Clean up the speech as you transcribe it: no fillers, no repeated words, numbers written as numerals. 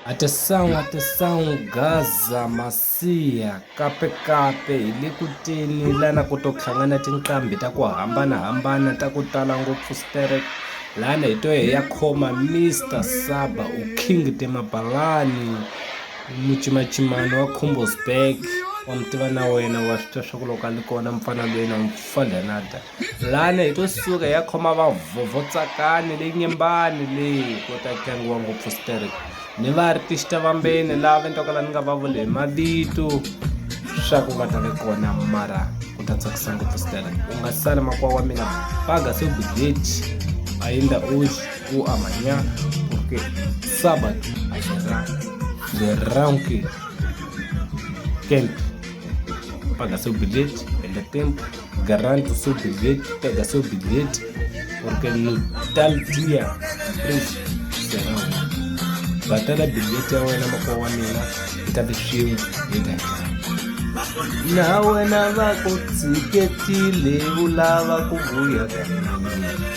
Atenção, Gaza, Masia, kape hi le ku teni lana ku to hlangana tinqambi ta ku hambanahambana ta ku tala ngopfu sterek lana hi to hi ya khoma Mr Saba u King Mabalani mucimacimani wa Combosburg wa mi tiva na wena wa swi twa swa ku loko a ni kona mfana loyi na mfalenada lana hi to suka hi ya khoma va Vhovhotsakani leyi Nyembani leyi ku ta tlangiwa ngopfu sterek ni va artist vambeni lava ni twaka la ni nga va vule hi mavito swa ku va ta ve kona mara ku ta tsakisa ngopfu sterek u nga sali makwa wa mina Paga se budget ainda hoje o amanhã porque sábado haverá verão que quente. Paga seu bilhete, ele é tempo, garante o seu bilhete, pega seu bilhete, porque no tal dia preço será batalha bilhete é na makwa mina ita bishimu ita nawe na vako tsiketile ulava kuvuya kanini